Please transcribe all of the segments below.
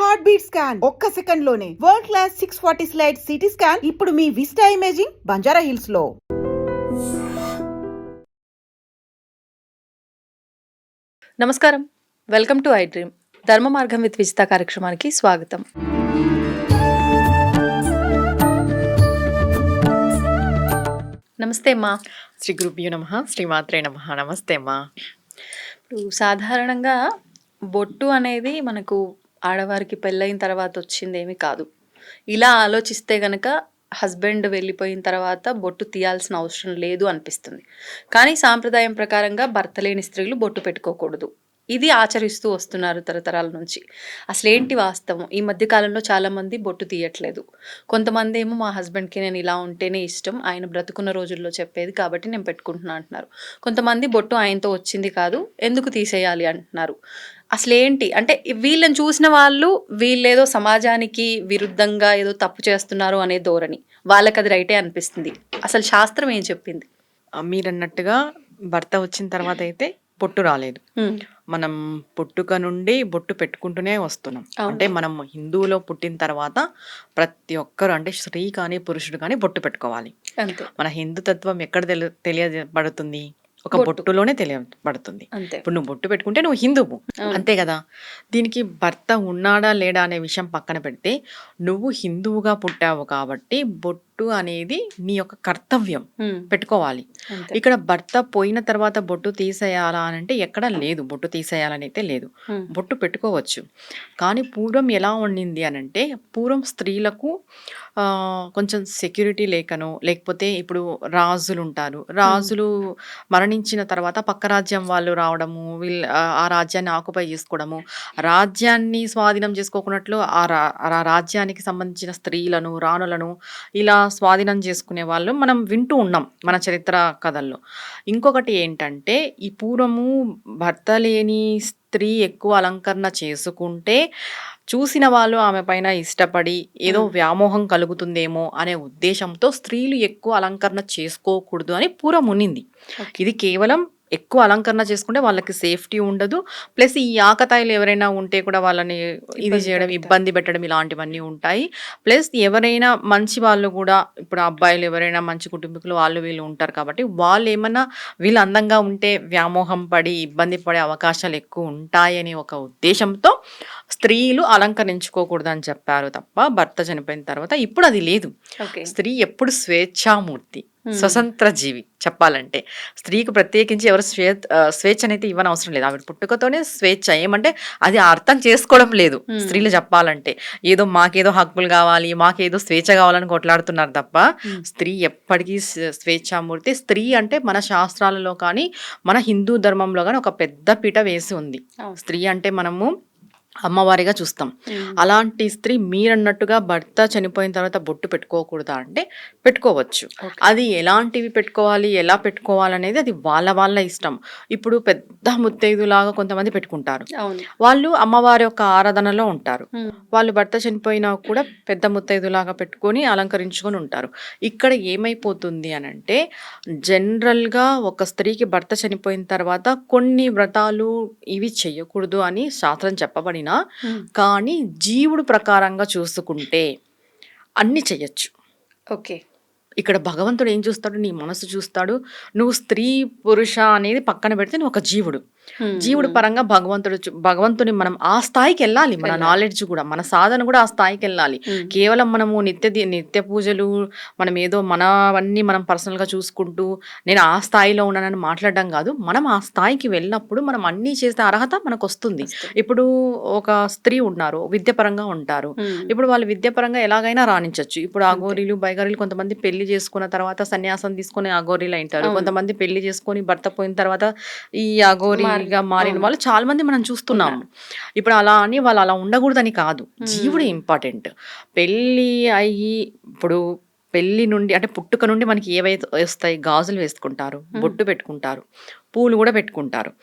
Heart beat scan ఒక్క second లోనే world class 640 slide CT scan ఇప్పుడు మీ విస్టా ఇమేజింగ్ బంజారా హిల్స్ లో. నమస్కారం, వెల్కమ్ టు ఐ డ్రీమ్. ధర్మ మార్గం విత్ విజిత కార్యక్రమానికి స్వాగతం. నమస్తే అమ్మా. శ్రీ గురుభ్యో నమః, శ్రీమాత్రే నమః. నమస్తే అమ్మా. ఇప్పుడు సాధారణంగా బొట్టు అనేది మనకు ఆడవారికి పెళ్ళైన తర్వాత వచ్చింది ఏమీ కాదు. ఇలా ఆలోచిస్తే గనక హస్బెండ్ వెళ్ళిపోయిన తర్వాత బొట్టు తీయాల్సిన అవసరం లేదు అనిపిస్తుంది. కానీ సాంప్రదాయం ప్రకారంగా భర్త లేని స్త్రీలు బొట్టు పెట్టుకోకూడదు. ఇది ఆచరిస్తూ వస్తున్నారు తరతరాల నుంచి. అసలేంటి వాస్తవం? ఈ మధ్య కాలంలో చాలామంది బొట్టు తీయట్లేదు. కొంతమంది ఏమో మా హస్బెండ్కి నేను ఇలా ఉంటేనే ఇష్టం, ఆయన బ్రతుకున్న రోజుల్లో చెప్పేది కాబట్టి నేను పెట్టుకుంటున్నా అంటున్నారు. కొంతమంది బొట్టు ఆయనతో వచ్చింది కాదు, ఎందుకు తీసేయాలి అంటున్నారు. అసలేంటి అంటే వీళ్ళని చూసిన వాళ్ళు వీళ్ళేదో సమాజానికి విరుద్ధంగా ఏదో తప్పు చేస్తున్నారు అనే ధోరణి, వాళ్ళకి అది రైటే అనిపిస్తుంది. అసలు శాస్త్రం ఏం చెప్పింది? మీరన్నట్టుగా భర్త వచ్చిన తర్వాత అయితే బొట్టు రాలేదు. మనం పుట్టుక నుండి బొట్టు పెట్టుకుంటూనే వస్తున్నాం. అంటే మనం హిందువులో పుట్టిన తర్వాత ప్రతి ఒక్కరు, అంటే స్త్రీ కానీ పురుషుడు కానీ బొట్టు పెట్టుకోవాలి. మన హిందూ తత్వం ఎక్కడ తెలియబడుతుంది? ఒక బొట్టులోనే తెలియబడుతుంది. ఇప్పుడు నువ్వు బొట్టు పెట్టుకుంటే నువ్వు హిందువు, అంతే కదా. దీనికి భర్త ఉన్నాడా లేడా అనే విషయం పక్కన పెడితే, నువ్వు హిందువుగా పుట్టావు కాబట్టి బొట్టు అనేది నీ యొక్క కర్తవ్యం, పెట్టుకోవాలి. ఇక్కడ భర్త పోయిన తర్వాత బొట్టు తీసేయాలా అని అంటే ఎక్కడ లేదు. బొట్టు తీసేయాలని అయితే లేదు, బొట్టు పెట్టుకోవచ్చు. కానీ పూర్వం ఎలా ఉండింది అని అంటే, పూర్వం స్త్రీలకు కొంచెం సెక్యూరిటీ లేకనో, లేకపోతే ఇప్పుడు రాజులు ఉంటారు, రాజులు మరణించిన తర్వాత పక్క రాజ్యం వాళ్ళు రావడము, ఆ రాజ్యాన్ని ఆక్యుపై చేసుకోవడము, రాజ్యాన్ని స్వాధీనం చేసుకోకున్నట్లు ఆ రాజ్యానికి సంబంధించిన స్త్రీలను, రాణులను ఇలా స్వాధీనం చేసుకునే వాళ్ళు మనం వింటూ ఉన్నాం మన చరిత్ర కథల్లో. ఇంకొకటి ఏంటంటే, ఈ పూర్వము భర్త లేని స్త్రీ ఎక్కువ అలంకరణ చేసుకుంటే చూసిన వాళ్ళు ఆమె పైన ఇష్టపడి ఏదో వ్యామోహం కలుగుతుందేమో అనే ఉద్దేశంతో స్త్రీలు ఎక్కువ అలంకరణ చేసుకోకూడదు అని పూర్వం ఉన్నింది. ఇది కేవలం ఎక్కువ అలంకరణ చేసుకుంటే వాళ్ళకి సేఫ్టీ ఉండదు, ప్లస్ ఈ ఆకతాయిలు ఎవరైనా ఉంటే కూడా వాళ్ళని ఇది చేయడం, ఇబ్బంది పెట్టడం, ఇలాంటివన్నీ ఉంటాయి. ప్లస్ ఎవరైనా మంచి వాళ్ళు కూడా, ఇప్పుడు అబ్బాయిలు ఎవరైనా మంచి కుటుంబీకులు వాళ్ళు వీళ్ళు ఉంటారు కాబట్టి వాళ్ళు ఏమన్నా వీళ్ళు అందంగా ఉంటే వ్యామోహం పడి ఇబ్బంది పడే అవకాశాలు ఎక్కువ ఉంటాయని ఒక ఉద్దేశంతో స్త్రీలు అలంకరించుకోకూడదు అని చెప్పారు తప్ప, భర్త చనిపోయిన తర్వాత ఇప్పుడు అది లేదు. స్త్రీ ఎప్పుడు స్వేచ్ఛామూర్తి, స్వతంత్ర జీవి. చెప్పాలంటే స్త్రీకి ప్రత్యేకించి ఎవరు స్వేచ్ఛ అనేది ఇవ్వని అవసరం లేదు. ఆవిడ పుట్టుకతోనే స్వేచ్ఛ. ఏమంటే అది అర్థం చేసుకోవడం లేదు స్త్రీలు. చెప్పాలంటే ఏదో మాకేదో హక్కులు కావాలి, మాకేదో స్వేచ్ఛ కావాలని కొట్లాడుతున్నారు తప్ప, స్త్రీ ఎప్పటికీ స్వేచ్ఛామూర్తి. స్త్రీ అంటే మన శాస్త్రాలలో కానీ మన హిందూ ధర్మంలో కానీ ఒక పెద్ద పీట వేసి ఉంది. స్త్రీ అంటే మనము అమ్మవారిగా చూస్తాం. అలాంటి స్త్రీ మీరన్నట్టుగా భర్త చనిపోయిన తర్వాత బొట్టు పెట్టుకోకూడదా అంటే పెట్టుకోవచ్చు. అది ఎలాంటివి పెట్టుకోవాలి, ఎలా పెట్టుకోవాలి అనేది అది వాళ్ళ ఇష్టం. ఇప్పుడు పెద్ద ముత్తైదులాగా కొంతమంది పెట్టుకుంటారు, వాళ్ళు అమ్మవారి యొక్క ఆరాధనలో ఉంటారు. వాళ్ళు భర్త చనిపోయినా కూడా పెద్ద ముత్తైదులాగా పెట్టుకొని అలంకరించుకొని ఉంటారు. ఇక్కడ ఏమైపోతుంది అని అంటే, జనరల్గా ఒక స్త్రీకి భర్త చనిపోయిన తర్వాత కొన్ని వ్రతాలు ఇవి చెయ్యకూడదు అని శాస్త్రం చెప్పబడిన, కానీ జీవుడు ప్రకారంగా చూసుకుంటే అన్ని చెయ్యొచ్చు. ఓకే, ఇక్కడ భగవంతుడు ఏం చూస్తాడు? నీ మనసు చూస్తాడు. నువ్వు స్త్రీ పురుష అనేది పక్కన పెడితే నువ్వు ఒక జీవుడు. జీవుడు పరంగా భగవంతుని మనం ఆ స్థాయికి వెళ్ళాలి. మన నాలెడ్జ్ కూడా, మన సాధన కూడా ఆ స్థాయికి వెళ్ళాలి. కేవలం మనము నిత్య పూజలు, మనం ఏదో మనవన్నీ మనం పర్సనల్ గా చూసుకుంటూ నేను ఆ స్థాయిలో ఉన్నానని మాట్లాడడం కాదు. మనం ఆ స్థాయికి వెళ్ళినప్పుడు మనం అన్ని చేసే అర్హత మనకు వస్తుంది. ఇప్పుడు ఒక స్త్రీ ఉన్నారు, విద్యాపరంగా ఉంటారు. ఇప్పుడు వాళ్ళు విద్యాపరంగా ఎలాగైనా రాణించవచ్చు. ఇప్పుడు అఘోరీలు, బైగారీలు కొంతమంది పెళ్లి చేసుకున్న తర్వాత సన్యాసం తీసుకుని అఘోరీలు అయింటారు. కొంతమంది పెళ్లి చేసుకొని భర్త పోయిన తర్వాత ఈ అఘోరీగా మారిన వాళ్ళు చాలా మంది మనం చూస్తున్నాము. ఇప్పుడు అలా అని వాళ్ళు అలా ఉండకూడదని కాదు, జీవుడు ఇంపార్టెంట్. పెళ్ళి అయ్యి ఇప్పుడు పెళ్లి నుండి అంటే పుట్టుక నుండి మనకి ఏవైతే వస్తాయి, గాజులు వేసుకుంటారు, బొట్టు పెట్టుకుంటారు, పూలు కూడా పెట్టుకుంటారు.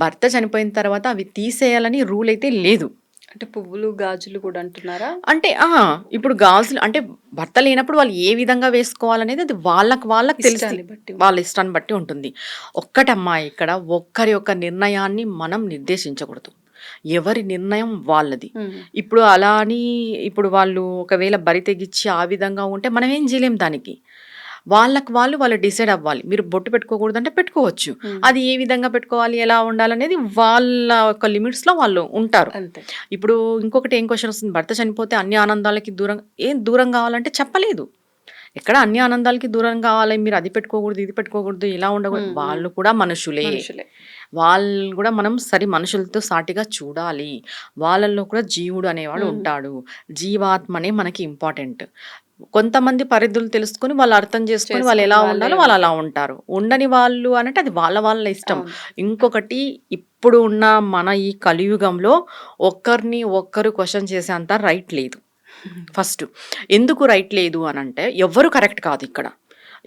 భర్త చనిపోయిన తర్వాత అవి తీసేయాలని రూల్ అయితే లేదు. అంటే పువ్వులు, గాజులు కూడా అంటున్నారా? అంటే ఇప్పుడు గాజులు అంటే భర్త లేనప్పుడు వాళ్ళు ఏ విధంగా వేసుకోవాలనేది అది వాళ్ళకి తెలుసు, వాళ్ళ ఇష్టాన్ని బట్టి ఉంటుంది. ఒక్కటమ్మా, ఇక్కడ ఒక్కరి యొక్క నిర్ణయాన్ని మనం నిర్దేశించకూడదు. ఎవరి నిర్ణయం వాళ్ళది. హ్మ్. ఇప్పుడు అలా అని ఇప్పుడు వాళ్ళు ఒకవేళ బరి తెగించి ఆ విధంగా ఉంటే మనం ఏం చేయలేం దానికి. వాళ్ళు డిసైడ్ అవ్వాలి. మీరు బొట్టు పెట్టుకోకూడదంటే పెట్టుకోవచ్చు. హ్మ్. అది ఏ విధంగా పెట్టుకోవాలి, ఎలా ఉండాలనేది వాళ్ళ యొక్క లిమిట్స్‌లో వాళ్ళు ఉంటారు. అంతే. ఇప్పుడు ఇంకొకటి ఏం క్వెషన్ వస్తుంది, భర్త చనిపోతే అన్ని ఆనందాలకి దూరం కావాలంటే చెప్పలేదు. ఎక్కడ అన్ని ఆనందాలకి దూరం కావాలి, మీరు అది పెట్టుకోకూడదు, ఇది పెట్టుకోకూడదు, ఇలా ఉండకూడదు. హ్మ్. హ్మ్. వాళ్ళు కూడా మనుషులే. మనుషులే. వాళ్ళు కూడా మనం మనుషులతో సాటిగా చూడాలి. వాళ్ళల్లో కూడా జీవుడు అనేవాడు హ్మ్. ఉంటాడు. జీవాత్మనే మనకి ఇంపార్టెంట్. కొంతమంది పరిధులు తెలుసుకొని వాళ్ళు అర్థం చేసుకొని వాళ్ళు ఎలా చేసుకొని వాళ్ళే ఉండాలో వాళ్ళు అలా ఉంటారు. ఉంటారు. ఉండని వాళ్ళు అనంటే అది వాళ్ళ ఇష్టం. అవును. ఇంకొకటి, ఇప్పుడు ఉన్న మన ఈ కలియుగంలో ఒకరిని ఒక్కరు క్వెషన్ చేసేంత రైట్ లేదు. ఫస్ట్ ఎందుకు రైట్ లేదు అనంటే ఎవ్వరు కరెక్ట్ కాదు ఇక్కడ.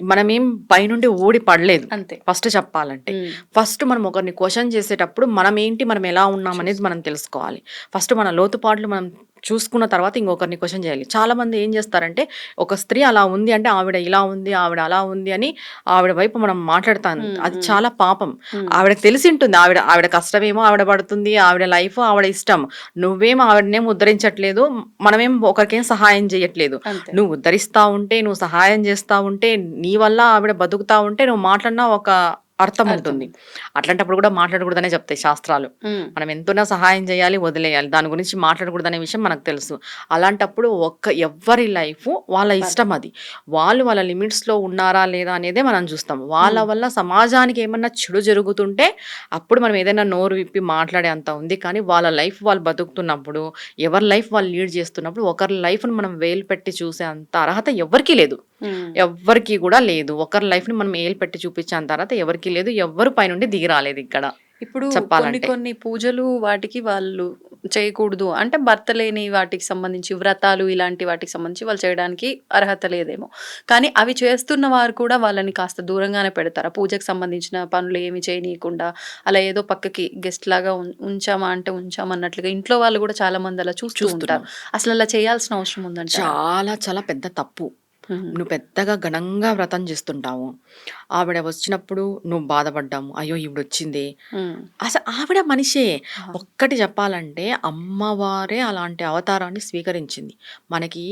మనమేం పైనుండి ఊడి పడలేదు. అంతే. ఫస్ట్ చెప్పాలంటే హ్మ్. ఫస్ట్ మనం ఒకరిని క్వెషన్ చేసేటప్పుడు మనం ఎలా ఉన్నాం అనేది మనం తెలుసుకోవాలి. ఫస్ట్ మన లోతుపాట్లు మనం చూసుకున్న తర్వాత ఇంకొకరిని క్వెషన్ చేయాలి. చాలా మంది ఏం చేస్తారంటే, ఒక స్త్రీ అలా ఉంది అంటే ఆవిడ ఇలా ఉంది, ఆవిడ అలా ఉంది అని ఆవిడ వైపు మనం మాట్లాడతాం. హ్మ్. అది హ్మ్. చాలా పాపం. హ్మ్. ఆవిడకి తెలిసి ఉంటుంది. ఆవిడ కష్టమేమో ఆవిడ పడుతుంది. ఆవిడ లైఫ్ ఆవిడ ఇష్టం. నువ్వేం ఆవిడనేం ఉద్ధరించట్లేదు. మనమేం ఒకరికేం సహాయం చేయట్లేదు. అంతే. నువ్వు ఉద్ధరిస్తా ఉంటే, నువ్వు సహాయం చేస్తా ఉంటే, నీ వల్ల ఆవిడ బతుకుతా ఉంటే నువ్వు మాట్లాడినా ఒక అర్థం అర్థం ఉంటుంది. ఉంది. అట్లాంటప్పుడు కూడా మాట్లాడకూడదనే చెప్తాయి శాస్త్రాలు. హ్మ్. మనం ఎంతున్నా సహాయం చేయాలి, వదిలేయాలి. దాని గురించి మాట్లాడకూడదనే విషయం మనకు తెలుసు. అలాంటప్పుడు ఎవ్వరి లైఫ్ వాళ్ళ ఇష్టం అది. వాళ్ళ లిమిట్స్‌లో ఉన్నారా లేదా అనేదే మనం చూస్తాం. వాళ్ళ హ్మ్. వల్ల సమాజానికి ఏమన్నా చెడు జరుగుతుంటే అప్పుడు మనం ఏదైనా నోరు విప్పి మాట్లాడే అంత ఉంది. కానీ వాళ్ళ లైఫ్ వాళ్ళు బతుకుతున్నప్పుడు, ఎవరి లైఫ్ వాళ్ళు లీడ్ చేస్తున్నప్పుడు ఒకరి లైఫ్‌ని మనం వేలు పెట్టి చూసే అంత అర్హత ఎవ్వరికీ లేదు. హ్మ్. ఎవ్వరికీ కూడా లేదు. ఒకరి లైఫ్‌ని మనం ఏలు పెట్టి చూపించేంత అర్హత ఎవరికీ లేదు. ఎవ్వరు పైనుండి దిగి రాలేదిక్కడ ఇప్పుడు చెప్పాలంటే. కొన్ని పూజలు వాటికి వాళ్ళు చేయకూడదు. అంటే భర్త లేని వాటికి సంబంధించి వ్రతాలు ఇలాంటి వాటికి సంబంధించి వాళ్ళు చేయడానికి అర్హత లేదేమో. కానీ అవి చేస్తున్న వారు కూడా వాళ్ళని కాస్త దూరంగానే పెడతారా? పూజకు సంబంధించిన పనులు ఏమి చేయనీయకుండా అలా ఏదో పక్కకి గెస్ట్‌లాగా ఉంచామా అంటే ఉంచామన్నట్లుగా ఇంట్లో వాళ్ళు కూడా చాలా మంది అలా చూస్తూ చూస్తున్నాం. ఉంటారు. అసలలా చేయాల్సిన అవసరం ఉందంటారా? చాలా పెద్ద తప్పు. హుహు. నువ్వు పెద్దగా ఘనంగా వ్రతం చేస్తుంటావు. ఆవిడ వచ్చినప్పుడు నువ్వు బాధపడ్డాము. అయ్యో! ఈవిడొచ్చిందే. హ్మ్. ఆవిడ మనిషే. ఆహా! ఒక్కటి చెప్పాలంటే అమ్మవారే అలాంటి అవతారాన్ని స్వీకరించింది. మనకి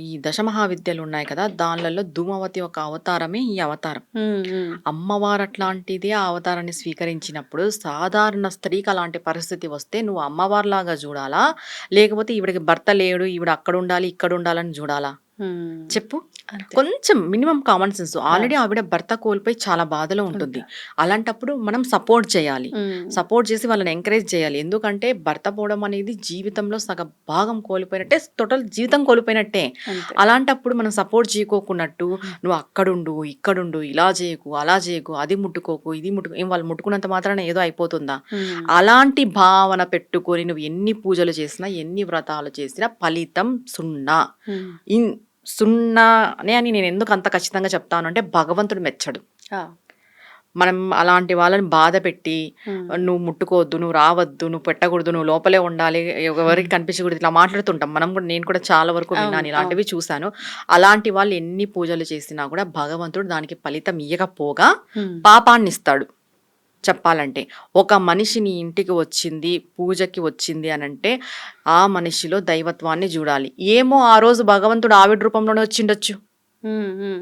ఈ దశమహావిద్యలున్నాయి కదా! దాన్లలో ధూమవతి ఒక అవతారమే ఈ అవతారం. హ్మ్. హ్మ్. అమ్మవారు అట్లాంటిదే ఆ అవతారాన్ని స్వీకరించినప్పుడు సాధారణ స్త్రీకి అలాంటి పరిస్థితి వస్తే నువ్వు అమ్మవారిలాగా చూడాలా? లేకపోతే ఈవిడకి భర్త లేడు, ఈవిడ అక్కడుండాలి, ఇక్కడుండాలని చూడాలా? హ్మ్. చెప్పు. అంతే. కొంచెం మినిమమ్ కామన్ సెన్స్. ఆ! ఆల్రెడీ ఆవిడ భర్త కోల్పోయి చాలా బాధలో ఉంటుంది. ఉంటారు. అలాంటప్పుడు మనం సపోర్ట్ చేయాలి. హ్మ్. సపోర్ట్ చేసి వాళ్ళని ఎంకరేజ్ చేయాలి. ఎందుకంటే భర్త పోవడం అనేది జీవితంలో సగం భాగం కోల్పోయినట్టే, టోటల్ జీవితం కోల్పోయినట్టే. అంతే. అలాంటప్పుడు మనం సపోర్ట్ చేయకోకున్నట్టు నువ్వు అక్కడుండు, ఇక్కడుండు, ఇలా చేయకు, అలా చేయకు, అది ముట్టుకోకు, ఇది ముట్టుకో, ఏం వాళ్ళు ముట్టుకున్నంత మాత్రాన ఏదో అయిపోతుందా? హ్మ్. అలాంటి భావన పెట్టుకొని నువ్వు ఎన్ని పూజలు చేసినా, ఎన్ని వ్రతాలు చేసినా ఫలితం సున్నా. హ్మ్. ఇన్ సున్నానే అని నేను ఎందుకు అంత ఖచ్చితంగా చెప్తాను అంటే, భగవంతుడు మెచ్చడు. ఆ! మనం అలాంటి వాళ్ళని బాధ పెట్టి, హ్మ్. నువ్వు ముట్టుకోవద్దు, నువ్వు రావద్దు, నువ్వు పెట్టకూడదు, నువ్వు లోపలే ఉండాలి, ఎవరికి కనిపించకూడదు, ఇట్లా మాట్లాడుతుంటాం. నేను కూడా చాలా వరకు అవును. విన్నాను. అవును. ఇలాంటివి చూశాను. అలాంటి వాళ్ళు ఎన్ని పూజలు చేసినా కూడా భగవంతుడు దానికి ఫలితం ఇయ్యకపోగా హ్మ్. పాపాన్నిస్తాడు. చెప్పాలంటే. ఒక మనిషి నీ ఇంటికి వచ్చింది, పూజకి వచ్చింది అనంటే, ఆ మనిషిలో దైవత్వాన్ని జూడాలి. ఏమో ఆ రోజు భగవంతుడు ఆవిడ రూపంలోనే వచ్చిండొచ్చు. హ్మ్. హ్మ్.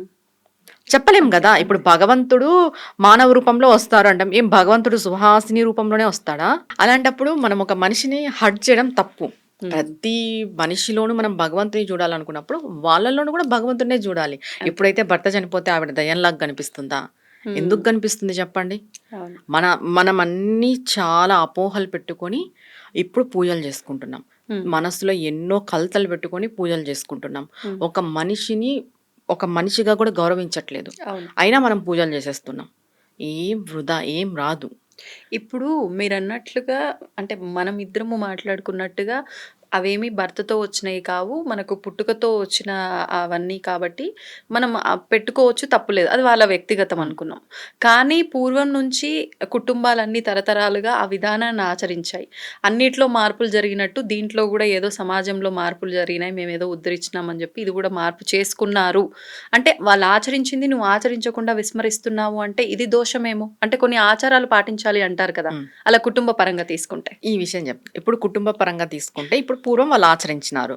చెప్పలేం అంతే. గదా! ఇప్పుడు అంతే. భగవంతుడు మానవ రూపంలో వస్తారు అంటాం. ఏం భగవంతుడు సుహాసిని రూపంలోనే వస్తాడా? అలాంటప్పుడు మనం ఒక మనిషిని హర్ట్ చేయడం తప్పు. హ్మ్. ప్రతి మనిషిలోనూ మనం భగవంతుని చూడాలనుకున్నప్పుడు, వాళ్ళలోనూ కూడా భగవంతుడినే జూడాలి. అంతే. ఎప్పుడైతే భర్త చనిపోతే ఆవిడ దెయ్యంలాగా కనిపిస్తుందా? ఎందుకు హ్మ్. కనిపిస్తుంది చెప్పండి? అవును. మనం అన్నీ చాలా అపోహలు పెట్టుకొని ఇప్పుడు పూజలు చేసుకుంటున్నాం. హ్మ్. మనసులో ఎన్నో కలతలు పెట్టుకొని పూజలు చేసుకుంటున్నాం. హ్మ్. ఒక మనిషిని ఒక మనిషిగా కూడా గౌరవించట్లేదు. అవును. అయినా మనం పూజలు చేసేస్తున్నాం. ఏం వృధా, ఏం రాదు. ఇప్పుడు మీరన్నట్లుగా అంటే మనమిద్దరము మాట్లాడుకున్నట్టుగా అవేమి భర్తతో వచ్చినయి కావు. మనకు పుట్టుకతో వచ్చిన అవన్నీ కాబట్టి మనం పెట్టుకోవచ్చు, తప్పులేదు. అది వాళ్ళ వ్యక్తిగతం అనుకున్నాం. కానీ పూర్వం నుంచి కుటుంబాలన్నీ తరతరాలుగా ఆ విధానాన్ని ఆచరించాయి. అన్నిట్లో మార్పులు జరిగినట్టు దీంట్లో గూడా ఏదో సమాజంలో మార్పులు జరిగినాయి, మేమేదో ఉద్ధరించినామని చెప్పి ఇది గూడా మార్పు చేసుకున్నారు. అంటే వాళ్ళు ఆచరించింది నువ్వు ఆచరించకుండా విస్మరిస్తున్నావు అంటే ఇది దోషమేమో. అంటే కొన్ని ఆచారాలు పాటించాలి అంటారు కదా, అలా కుటుంబ పరంగా తీసుకుంటే. ఈ విషయం చెప్తా. ఇప్పుడు కుటుంబ పరంగా తీసుకుంటే ఇప్పుడు పూర్వం వాళ్ళు ఆచరించినారు.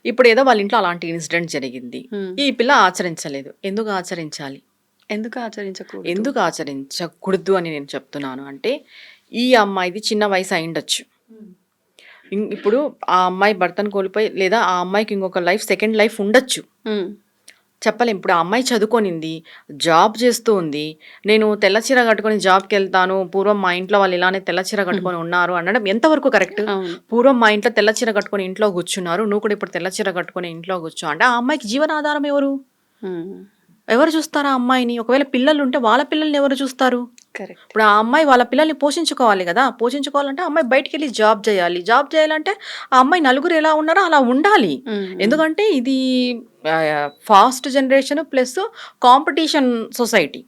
ఇప్పుడు ఏదో వాళ్ళ ఇంట్లో అలాంటి ఇన్సిడెంట్ జరిగింది, ఈ పిల్ల ఆచరించలేదు. ఎందుకు ఆచరించాలి? ఎందుకు ఆచరించకూడదు? ఎందుకు ఆచరించకూడదు అని నేను చెప్తున్నాను అంటే, ఈ అమ్మాయిది చిన్న వయసు అయిండొచ్చు. ఇప్పుడు ఆ అమ్మాయి భర్తను కోల్పోయి లేదా ఆ అమ్మాయికి ఇంకొక లైఫ్, సెకండ్ లైఫ్ ఉండొచ్చు, చెప్పలేం. ఇప్పుడు ఆ అమ్మాయి చదువుకొనింది, జాబ్ చేస్తూ ఉంది. నేను తెల్ల చీర కట్టుకొని జాబ్కి వెళ్తాను, పూర్వం మా ఇంట్లో వాళ్ళు ఇలానే తెల్ల చీర కట్టుకొని ఉన్నారు అనడం ఎంతవరకు కరెక్ట్? పూర్వం మా ఇంట్లో తెల్ల చీర కట్టుకొని ఇంట్లో కూర్చున్నారు, నువ్వు కూడా ఇప్పుడు తెల్ల చీర కట్టుకొని ఇంట్లో కూర్చో అంటే ఆ అమ్మాయికి జీవనాధారం ఎవరు? ఎవరు చూస్తారు ఆ అమ్మాయిని? ఒకవేళ పిల్లలు ఉంటే వాళ్ళ పిల్లల్ని ఎవరు చూస్తారు? ఇప్పుడు ఆ అమ్మాయి వాళ్ళ పిల్లల్ని పోషించుకోవాలి కదా. పోషించుకోవాలంటే ఆ అమ్మాయి బయటికి వెళ్ళి జాబ్ చేయాలి. జాబ్ చేయాలంటే ఆ అమ్మాయి నలుగురు ఎలా ఉన్నారో అలా ఉండాలి. ఎందుకంటే ఇది fast generation plus competition society.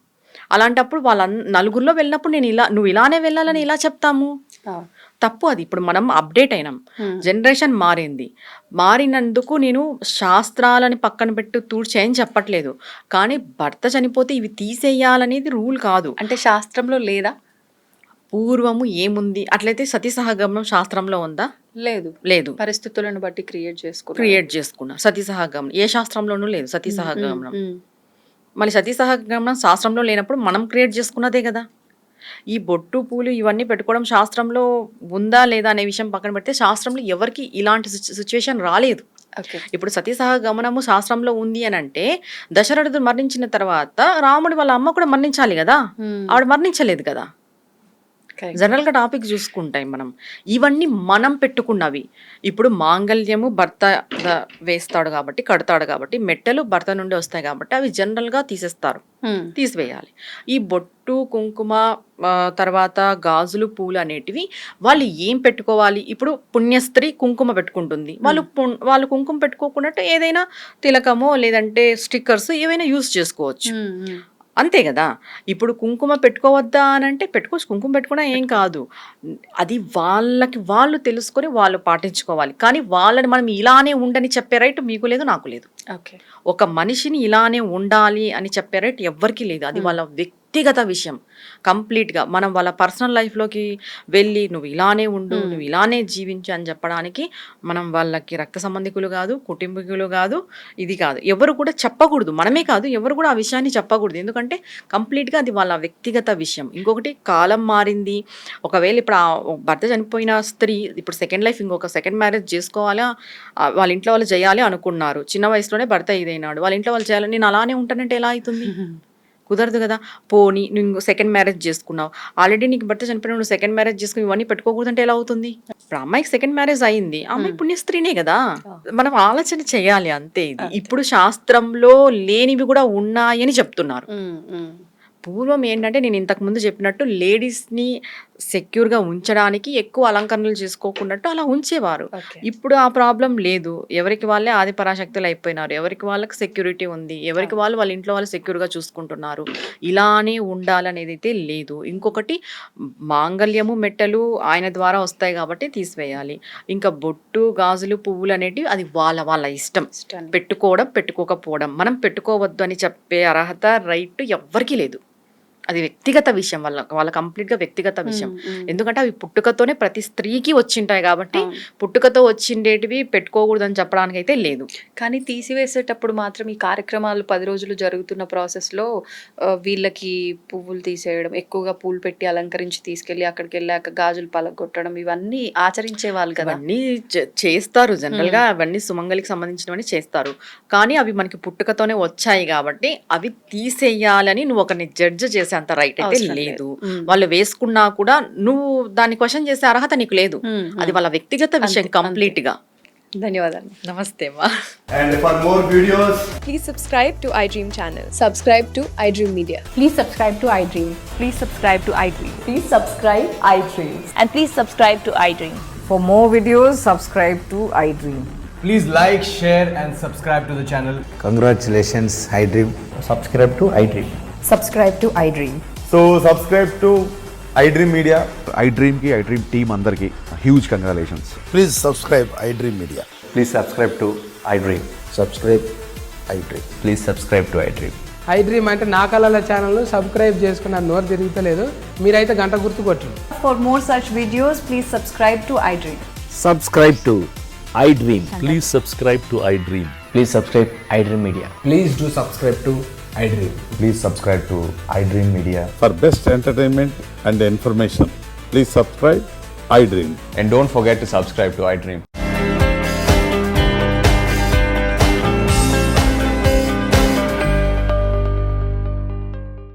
అలాంటప్పుడు వాళ్ళ నలుగురిలో వెళ్ళినప్పుడు నువ్వు ఇలానే వెళ్ళాలని ఇలా చెప్తాము? తప్పు అది. ఇప్పుడు మనం అప్డేట్ అయినాం, జనరేషన్ మారినందుకు నేను శాస్త్రాలని పక్కన పెట్టి తూడ్చేయని చెప్పట్లేదు. కానీ భర్త చనిపోతే ఇవి తీసేయాలనేది రూల్ కాదు. అంటే శాస్త్రంలో లేదా? పూర్వము ఏముంది? అట్లయితే సతీ సహగమనం శాస్త్రంలో ఉందా? లేదు. పరిస్థితులను బట్టి క్రియేట్ చేసుకున్నా. సతీ సహగమనం ఏ శాస్త్రంలోనూ లేదు. సతీ సహగమనం మళ్ళీ సతీ సహగమనం శాస్త్రంలో లేనప్పుడు మనం క్రియేట్ చేసుకున్నదే కదా. ఈ బొట్టు పూలు ఇవన్నీ పెట్టుకోవడం శాస్త్రంలో ఉందా లేదా అనే విషయం పక్కన పెడితే, శాస్త్రంలో ఎవరికి ఇలాంటి సిచ్యువేషన్ రాలేదు. ఇప్పుడు సతీ సహగమనము శాస్త్రంలో ఉంది అని అంటే, దశరథుడు మరణించిన తర్వాత రాముడి వాళ్ళ అమ్మ కూడా మరణించాలి కదా, ఆవిడ మరణించలేదు కదా. జనరల్ గా టాపిక్ చూసుకుంటాయి మనం. ఇవన్నీ మనం పెట్టుకున్నవి. ఇప్పుడు మాంగళ్యము భర్త వేస్తాడు కాబట్టి, కడతాడు కాబట్టి, మెట్టలు భర్త నుండి వస్తాయి కాబట్టి అవి జనరల్ గా తీసివేయాలి. ఈ బొట్టు, కుంకుమ, తర్వాత గాజులు, పూలు అనేటివి వాళ్ళు ఏం పెట్టుకోవాలి? ఇప్పుడు పుణ్యస్త్రీ కుంకుమ పెట్టుకుంటుంది, వాళ్ళు కుంకుమ పెట్టుకోకున్నట్టు ఏదైనా తిలకమో లేదంటే స్టిక్కర్స్ ఏవైనా యూజ్ చేసుకోవచ్చు, అంతే కదా. ఇప్పుడు కుంకుమ పెట్టుకోవద్దా అని అంటే పెట్టుకోవచ్చు, కుంకుమ పెట్టుకున్నా ఏం కాదు. అది వాళ్ళు తెలుసుకొని వాళ్ళు పాటించుకోవాలి. కానీ వాళ్ళని మనం ఇలానే ఉండని చెప్పే రైట్ మీకు లేదు, నాకు లేదు. ఒక మనిషిని ఇలానే ఉండాలి అని చెప్పే రైట్ ఎవ్వరికి లేదు. అది వాళ్ళ వ్యక్తిగత విషయం కంప్లీట్గా. మనం వాళ్ళ పర్సనల్ లైఫ్లోకి వెళ్ళి నువ్వు ఇలానే ఉండు, నువ్వు ఇలానే జీవించు అని చెప్పడానికి మనం వాళ్ళకి రక్త సంబంధికులు కాదు, కుటుంబీకులు కాదు, ఇది కాదు, ఎవరు కూడా చెప్పకూడదు. మనమే కాదు, ఎవరు కూడా ఆ విషయాన్ని చెప్పకూడదు. ఎందుకంటే కంప్లీట్గా అది వాళ్ళ వ్యక్తిగత విషయం. ఇంకొకటి, కాలం మారింది. ఒకవేళ ఇప్పుడు ఆ భర్త చనిపోయిన స్త్రీ ఇప్పుడు సెకండ్ లైఫ్, ఇంకొక సెకండ్ మ్యారేజ్ చేసుకోవాలా, వాళ్ళ ఇంట్లో వాళ్ళు చేయాలి అనుకున్నారు, చిన్న వయసులోనే భర్త ఇదైనాడు, వాళ్ళ ఇంట్లో వాళ్ళు చేయాలని నేను అలానే ఉంటానంటే ఎలా అవుతుంది? కుదరదు కదా. పోనీ నువ్వు సెకండ్ మ్యారేజ్ చేసుకున్నావు, ఆల్రెడీ నీకు భర్త చనిపోయిన, నువ్వు సెకండ్ మ్యారేజ్ చేసుకుని ఇవన్నీ పెట్టుకోకూడదంటే ఎలా అవుతుంది? ఇప్పుడు అమ్మాయికి సెకండ్ మ్యారేజ్ అయింది, అమ్మాయి పుణ్యస్త్రీనే కదా. మనం ఆలోచన చేయాలి అంతే. ఇది ఇప్పుడు శాస్త్రంలో లేనివి కూడా ఉన్నాయని చెప్తున్నారు. పూర్వం ఏంటంటే నేను ఇంతకు ముందు చెప్పినట్టు లేడీస్ని సెక్యూర్గా ఉంచడానికి ఎక్కువ అలంకరణలు చేసుకోకున్నట్టు అలా ఉంచేవారు. ఇప్పుడు ఆ ప్రాబ్లం లేదు. ఎవరికి వాళ్ళే ఆది పరాశక్తులు అయిపోయినారు. ఎవరికి వాళ్ళకి సెక్యూరిటీ ఉంది, ఎవరికి వాళ్ళ ఇంట్లో వాళ్ళు సెక్యూర్గా చూసుకుంటున్నారు. ఇలానే ఉండాలనేది అయితే లేదు. ఇంకొకటి, మాంగళ్యము మెట్టలు ఆయన ద్వారా వస్తాయి కాబట్టి తీసివేయాలి. ఇంకా బొట్టు, గాజులు, పువ్వులు అనేటివి అది వాళ్ళ ఇష్టం. పెట్టుకోవడం, పెట్టుకోకపోవడం. మనం పెట్టుకోవద్దు అని చెప్పే అర్హత, రైట్ ఎవ్వరికీ లేదు. అది వ్యక్తిగత విషయం, వాళ్ళ కంప్లీట్గా వ్యక్తిగత విషయం. ఎందుకంటే అవి పుట్టుకతోనే ప్రతి స్త్రీకి వచ్చింటాయి కాబట్టి పుట్టుకతో వచ్చిండేటివి పెట్టుకోకూడదని చెప్పడానికి అయితే లేదు. కానీ తీసివేసేటప్పుడు మాత్రం ఈ కార్యక్రమాలు 10 రోజులు జరుగుతున్న ప్రాసెస్లో వీళ్ళకి పువ్వులు తీసేయడం, ఎక్కువగా పూలు పెట్టి అలంకరించి తీసుకెళ్ళి అక్కడికి వెళ్ళాక గాజులు పలగొట్టడం, ఇవన్నీ ఆచరించే వాళ్ళు కదా. అన్నీ చేస్తారు జనరల్గా, అవన్నీ సుమంగలికి సంబంధించినవన్నీ చేస్తారు. కానీ అవి మనకి పుట్టుకతోనే వచ్చాయి కాబట్టి అవి తీసేయాలని నువ్వు ఒకరిని జడ్జ్ చేసే అంత రైట్ అయితే లేదు. వాళ్ళు వేసుకున్నా కూడా నువ్వు దాన్ని క్వశ్చన్ చేసే అర్హత నీకు లేదు. అది వాళ్ళ వ్యక్తిగత విషయం కంప్లీట్ గా. ధన్యవాదాలు. నమస్తే మా. And for more videos, please subscribe to iDream channel. Subscribe to iDream Media. Please subscribe to iDream. Please subscribe to iDream. Please subscribe iDream. And please subscribe to iDream. For more videos, subscribe to iDream. Please like, share, and subscribe to the channel. Congratulations, iDream. Subscribe to iDream. Subscribe to iDream. So subscribe to iDream Media. iDream ki iDream team andarki huge congratulations. Please subscribe iDream Media. Please subscribe to iDream. Subscribe iDream. Please subscribe to iDream. iDream అంటే నా కళల channel subscribe చేసుకున్న నోరు తిరుగుతలేదు మీరైతే గంట గుర్తు కొట్టండి. For more such videos, please subscribe to iDream. Subscribe to iDream. Please subscribe to iDream. Please subscribe iDream Media. Please do subscribe to iDream. Please subscribe to iDream Media. For best entertainment and information, please subscribe iDream. And don't forget to subscribe to iDream.